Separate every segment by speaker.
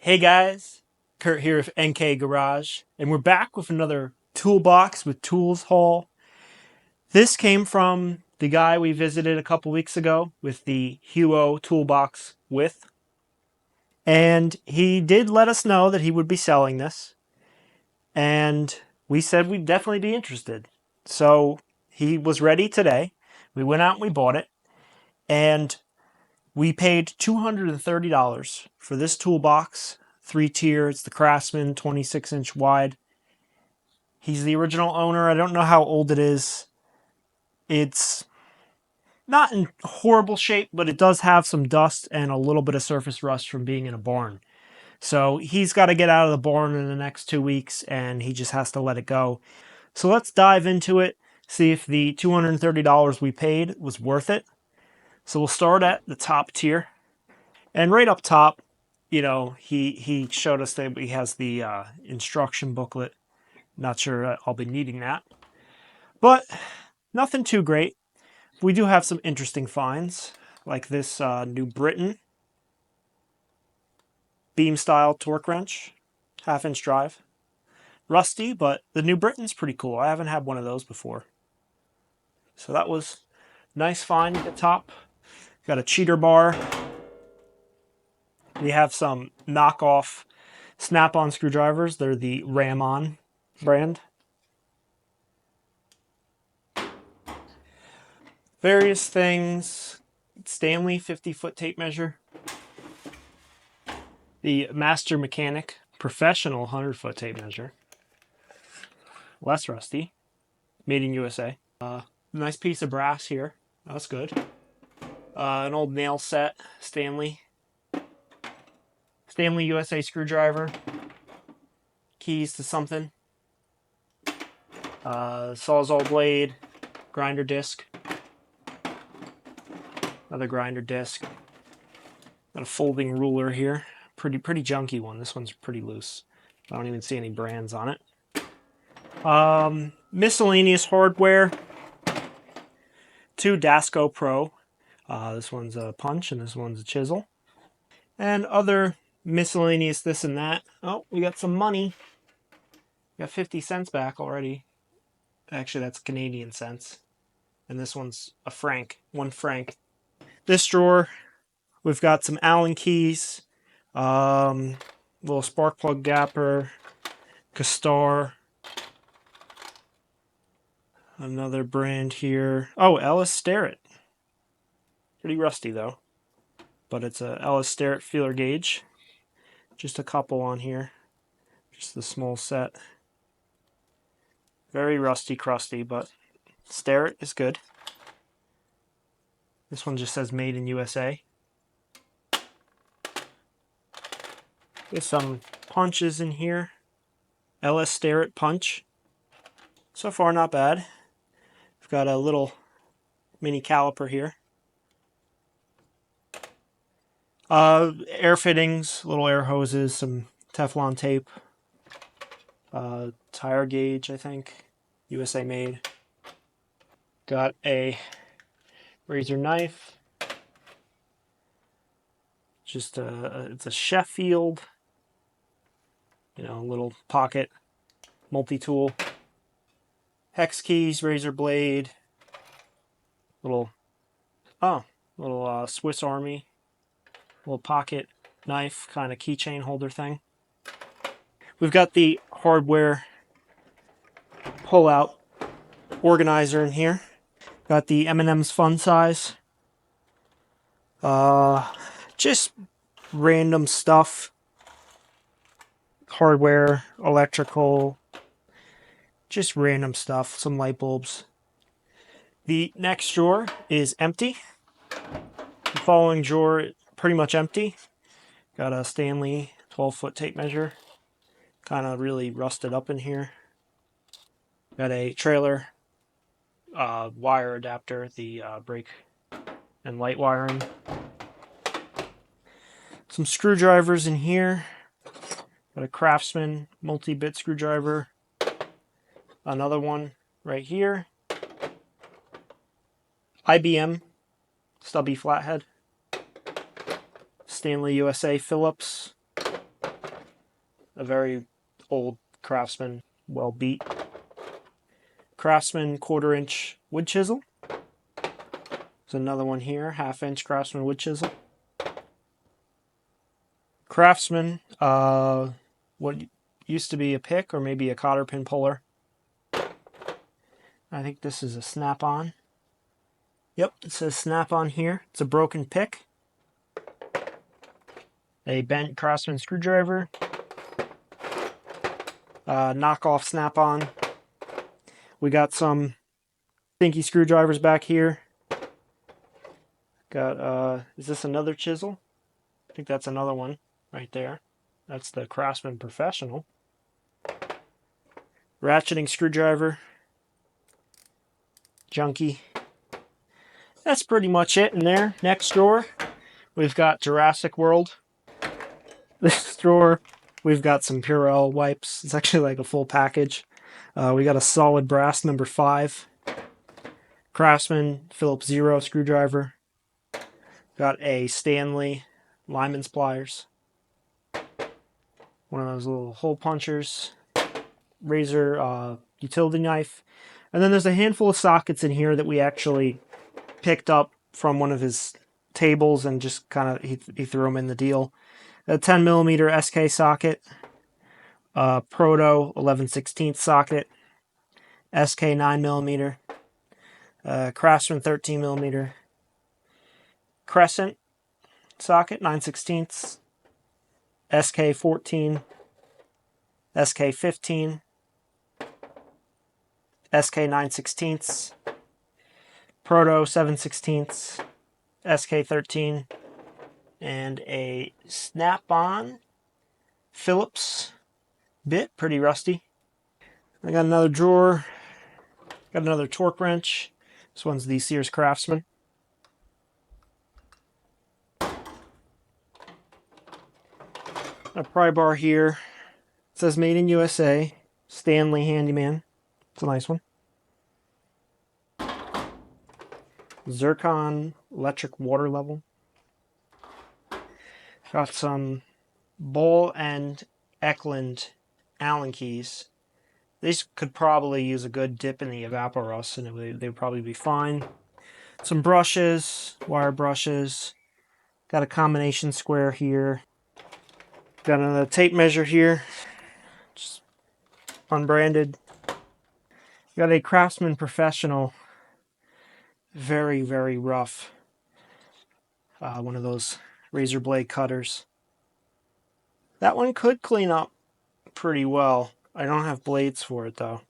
Speaker 1: Hey guys, Kurt here with NK Garage, and we're back with another toolbox with tools haul. This came from the guy we visited a couple weeks ago with the Huo toolbox with, and he did let us know that he would be selling this, and we said we'd definitely be interested. So he was ready today. We went out and we bought it, and we paid $230 for this toolbox, 3-tier. It's the Craftsman 26-inch wide. He's the original owner. I don't know how old it is. It's not in horrible shape, but it does have some dust and a little bit of surface rust from being in a barn. So he's got to get out of the barn in the next 2 weeks, and he just has to let it go. So let's dive into it, see if the $230 we paid was worth it. So we'll start at the top tier. And right up top, he showed us that he has the instruction booklet. Not sure I'll be needing that. But nothing too great. We do have some interesting finds, like this New Britain beam style torque wrench, 1/2-inch drive. Rusty, but the New Britain's pretty cool. I haven't had one of those before. So that was a nice find at the top. Got a cheater bar. We have some knockoff snap-on screwdrivers. They're the Ram-On brand. Various things. Stanley 50-foot tape measure. The Master Mechanic Professional 100-foot tape measure. Less rusty. Made in USA. Nice piece of brass here. That's good. An old nail set. Stanley USA screwdriver. Keys to something. Sawzall blade. Grinder disc. Another grinder disc. Got a folding ruler here. Pretty junky one. This one's pretty loose. I don't even see any brands on it. Miscellaneous hardware. 2 Dasco Pro. This one's a punch and this one's a chisel. And other miscellaneous this and that. Oh, we got some money. We got 50 cents back already. Actually, that's Canadian cents. And this one's a franc. 1 franc. This drawer, we've got some Allen keys. Little spark plug gapper. Castar. Another brand here. Oh, Ellis Starrett. Pretty rusty though. But it's a Ellis Starrett feeler gauge. Just a couple on here. Just the small set. Very rusty crusty, but Starrett is good. This one just says made in USA. There's some punches in here. Ellis Starrett punch. So far not bad. We've got a little mini caliper here. Air fittings, little air hoses, some Teflon tape. Tire gauge, I think. USA made. Got a razor knife. Just it's a Sheffield, little pocket multi-tool. Hex keys, razor blade. Little Swiss Army. Little pocket knife, kind of keychain holder thing. We've got the hardware pull-out organizer in here. Got the M&M's Fun Size. Just random stuff. Hardware, electrical, just random stuff. Some light bulbs. The next drawer is empty. The following drawer, pretty much empty. Got a Stanley 12-foot tape measure. Kind of really rusted up in here. Got a trailer wire adapter, the brake and light wiring. Some screwdrivers in here. Got a Craftsman multi-bit screwdriver. Another one right here. IBM stubby flathead. Stanley USA Phillips. a very old Craftsman, well beat. Craftsman 1/4 inch wood chisel. There's another one here, 1/2 inch Craftsman wood chisel. Craftsman, what used to be a pick or maybe a cotter pin puller. I think this is a snap-on. Yep, it says snap-on here. It's a broken pick. A bent Craftsman screwdriver. Knockoff snap-on. We got some stinky screwdrivers back here. Got, is this another chisel? I think that's another one right there. That's the Craftsman Professional. Ratcheting screwdriver. Junky. That's pretty much it in there. Next drawer, we've got Jurassic World. This drawer, we've got some Purell wipes. It's actually like a full package. We got a solid brass number 5. Craftsman Phillips 0 screwdriver. Got a Stanley Lyman's pliers. One of those little hole punchers. Razor utility knife. And then there's a handful of sockets in here that we actually picked up from one of his tables and just kind of he threw them in the deal. A 10mm SK socket, Proto 11/16 socket, SK 9mm, Craftsman 13mm, Crescent socket 9/16, SK 14, SK 15, SK 9/16, Proto 7/16, SK 13, and a snap-on Phillips bit, pretty rusty. I got another drawer, got another torque wrench. This one's the Sears Craftsman. A pry bar here. It says made in USA, Stanley Handyman. It's a nice one. Zircon electric water level. Got some Boll and Eklund Allen keys. These could probably use a good dip in the Evaporust and they would probably be fine. Some brushes, wire brushes. Got a combination square here. Got another tape measure here. Just unbranded. Got a Craftsman Professional. Very, very rough. One of those razor blade cutters. That one could clean up pretty well. I don't have blades for it though.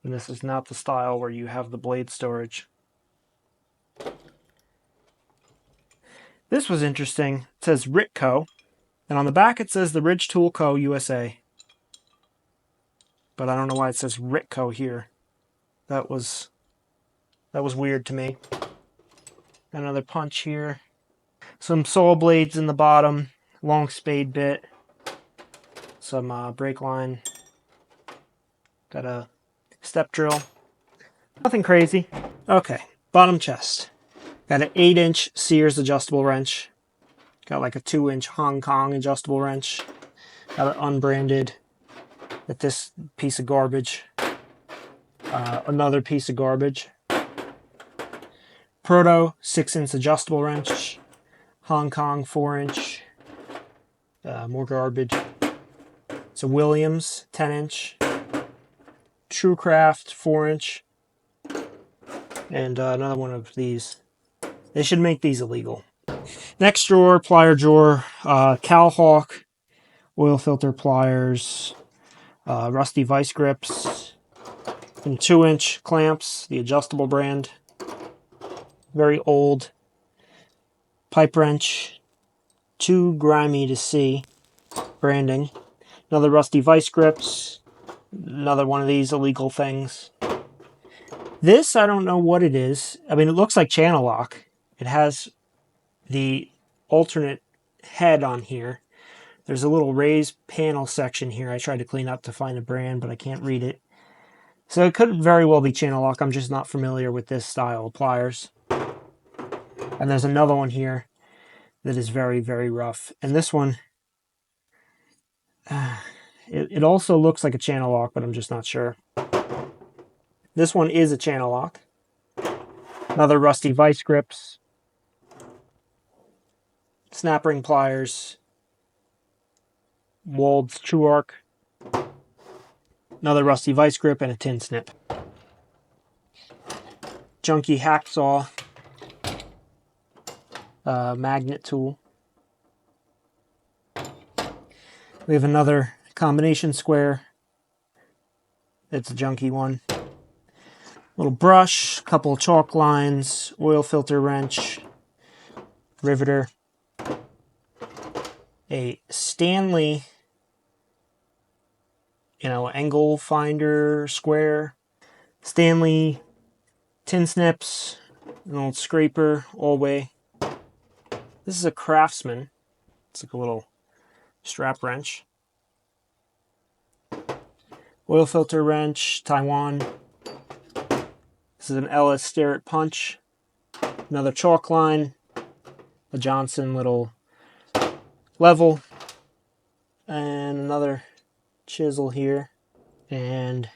Speaker 1: And this is not the style where you have the blade storage. This was interesting. It says Ritco. And on the back it says the Ridge Tool Co. USA. But I don't know why it says Ritco here. That was weird to me. Another punch here. Some saw blades in the bottom. Long spade bit. Some brake line. Got a step drill. Nothing crazy. Okay, bottom chest. Got an 8-inch Sears adjustable wrench. Got like a 2-inch Hong Kong adjustable wrench. Got it unbranded with this piece of garbage. Another piece of garbage. Proto 6-inch adjustable wrench. Hong Kong 4-inch. More garbage. It's a Williams 10-inch. Truecraft 4-inch. And another one of these. They should make these illegal. Next drawer, plier drawer. Calhawk oil filter pliers. Rusty vice grips. Some 2-inch clamps, the adjustable brand. Very old. Pipe wrench. Too grimy to see. Branding. Another rusty vice grips. Another one of these illegal things. This, I don't know what it is. I mean, it looks like channel lock. It has the alternate head on here. There's a little raised panel section here. I tried to clean up to find a brand, but I can't read it. So it could very well be channel lock. I'm just not familiar with this style of pliers. And there's another one here that is very, very rough. And this one, It also looks like a channel lock, but I'm just not sure. This one is a channel lock. Another rusty vice grips, snap ring pliers, Wald's True Arc, another rusty vice grip, and a tin snip. Junky hacksaw, magnet tool. We have another combination square. It's a junky one. Little brush, couple of chalk lines, oil filter wrench, riveter, a Stanley, angle finder square, Stanley tin snips, an old scraper, all way. This is a Craftsman. It's like a little strap wrench. Oil filter wrench, Taiwan. This is an LS Starrett punch. Another chalk line, a Johnson little level, and another chisel here, and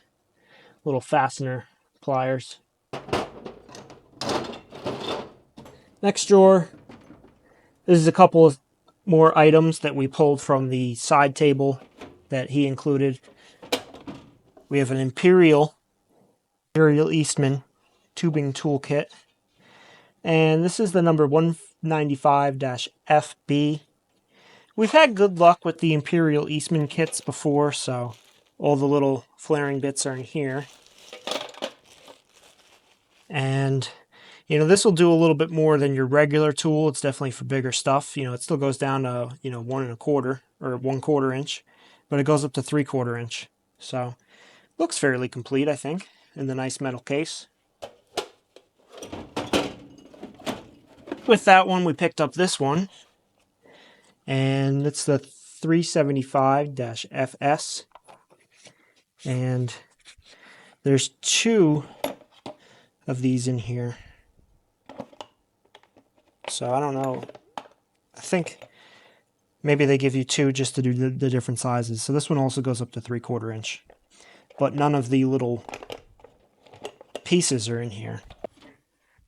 Speaker 1: little fastener pliers. Next drawer, this is a couple of more items that we pulled from the side table that he included. We have an Imperial Eastman tubing toolkit, and this is the number 195-FB. We've had good luck with the Imperial Eastman kits before, so all the little flaring bits are in here. And this will do a little bit more than your regular tool. It's definitely for bigger stuff. It still goes down to 1 1/4 or 1/4 inch, but it goes up to 3/4 inch. So looks fairly complete, I think, in the nice metal case. With that one, we picked up this one, and it's the 375-FS, and there's 2 of these in here. So I don't know. I think maybe they give you 2 just to do the different sizes. So this one also goes up to 3/4 inch, but none of the little pieces are in here.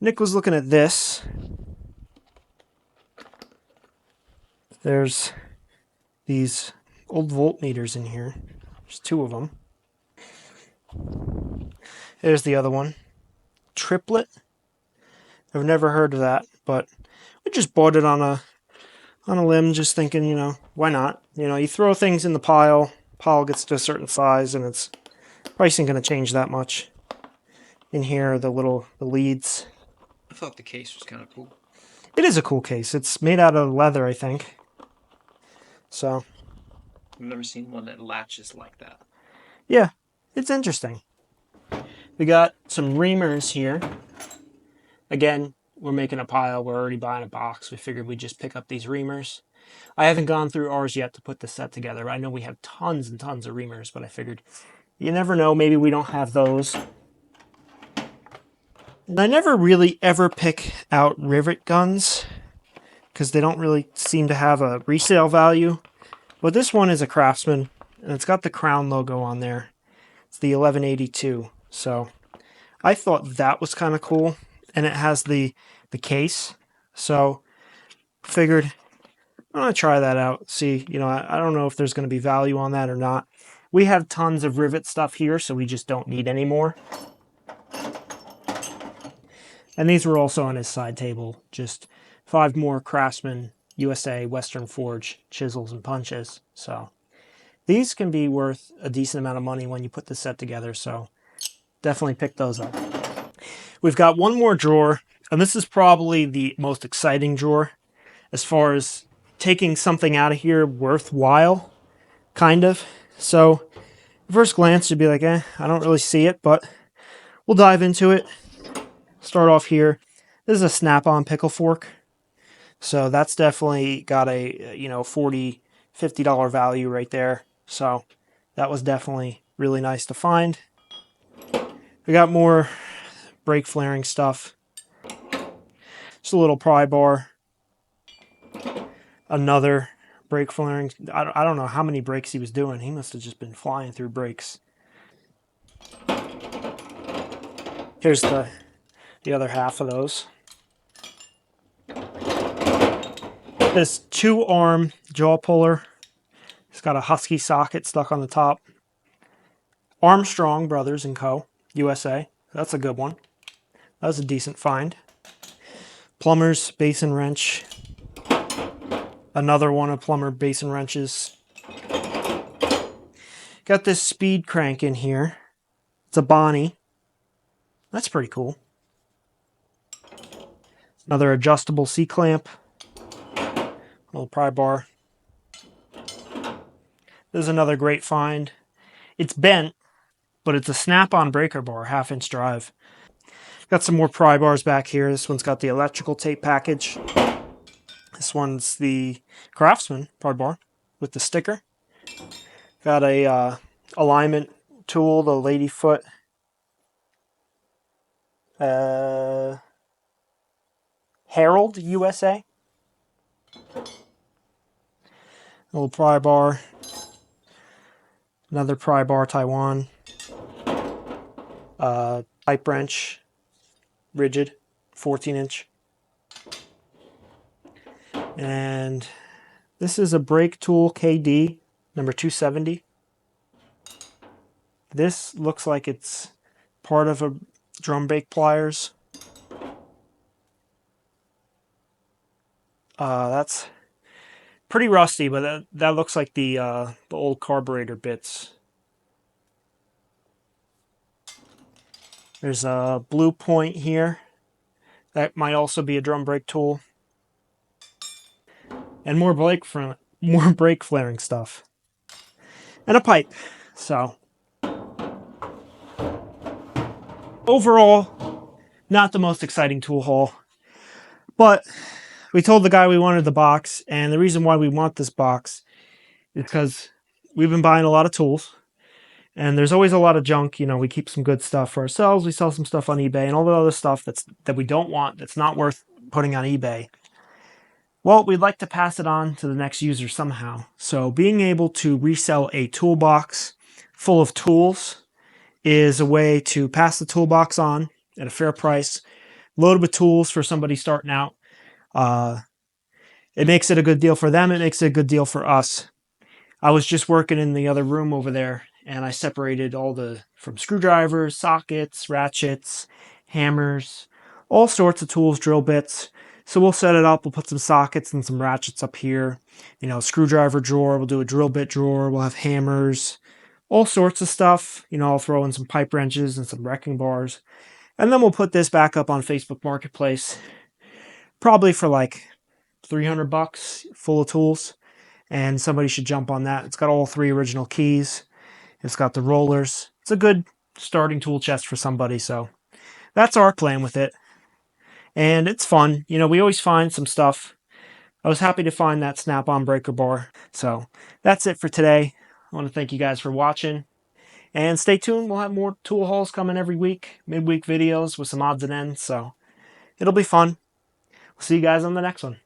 Speaker 1: Nick was looking at this. There's these old voltmeters in here. There's 2 of them. There's the other one. Triplet. I've never heard of that, but we just bought it on a limb, just thinking, why not? You throw things in the pile gets to a certain size, and its price ain't going to change that much. In here are the leads.
Speaker 2: I thought the case was kind of cool.
Speaker 1: It is a cool case. It's made out of leather, I think. So
Speaker 2: I've never seen one that latches like that.
Speaker 1: Yeah, it's interesting. We got some reamers here. Again, we're making a pile. We're already buying a box. We figured we'd just pick up these reamers. I haven't gone through ours yet to put the set together. I know we have tons and tons of reamers, but I figured you never know. Maybe we don't have those. And I never really ever pick out rivet guns because they don't really seem to have a resale value. But this one is a Craftsman, and it's got the Crown logo on there. It's the 1182. So I thought that was kind of cool. And it has the case. So figured I'm going to try that out. See, I don't know if there's going to be value on that or not. We have tons of rivet stuff here, so we just don't need any more. And these were also on his side table. Just 5 more Craftsman USA Western Forge chisels and punches. So these can be worth a decent amount of money when you put the set together. So definitely pick those up. We've got one more drawer, and this is probably the most exciting drawer as far as taking something out of here worthwhile, kind of. So first glance, you'd be like, I don't really see it, but we'll dive into it. Start off here. This is a snap-on pickle fork. So that's definitely got a, $40, $50 value right there. So that was definitely really nice to find. We got more brake flaring stuff. Just a little pry bar. Another brake flaring. I don't know how many brakes he was doing. He must have just been flying through brakes. Here's the other half of those. This 2-arm jaw puller. It's got a Husky socket stuck on the top. Armstrong Brothers & Co. USA. That's a good one. That was a decent find. Plumber's basin wrench. Another one of plumber basin wrenches. Got this speed crank in here. It's a Bonnie. That's pretty cool. Another adjustable C-clamp. Little pry bar. This is another great find. It's bent, but it's a snap-on breaker bar, 1/2-inch drive. Got some more pry bars back here. This one's got the electrical tape package. This one's the Craftsman pry bar with the sticker. Got a alignment tool, the lady foot. Herald USA. A little pry bar. Another pry bar, Taiwan. Pipe wrench, rigid, 14-inch. And this is a brake tool KD, number 270. This looks like it's part of a drum brake pliers. That's pretty rusty, but that looks like the old carburetor bits. There's a blue point here. That might also be a drum brake tool. And more brake flaring stuff. And a pipe. So overall, not the most exciting tool haul. But we told the guy we wanted the box, and the reason why we want this box is because we've been buying a lot of tools. And there's always a lot of junk. You know, we keep some good stuff for ourselves. We sell some stuff on eBay and all the other stuff that we don't want, that's not worth putting on eBay. Well, we'd like to pass it on to the next user somehow. So being able to resell a toolbox full of tools is a way to pass the toolbox on at a fair price, loaded with tools for somebody starting out. It makes it a good deal for them. It makes it a good deal for us. I was just working in the other room over there, and I separated from screwdrivers, sockets, ratchets, hammers, all sorts of tools, drill bits. So we'll set it up. We'll put some sockets and some ratchets up here. You know, screwdriver drawer. We'll do a drill bit drawer. We'll have hammers, all sorts of stuff. You know, I'll throw in some pipe wrenches and some wrecking bars. And then we'll put this back up on Facebook Marketplace, probably for like $300 full of tools. And somebody should jump on that. It's got all 3 original keys. It's got the rollers. It's a good starting tool chest for somebody. So that's our plan with it. And it's fun. You know, we always find some stuff. I was happy to find that snap-on breaker bar. So that's it for today. I want to thank you guys for watching. And stay tuned. We'll have more tool hauls coming every week. Midweek videos with some odds and ends. So it'll be fun. We'll see you guys on the next one.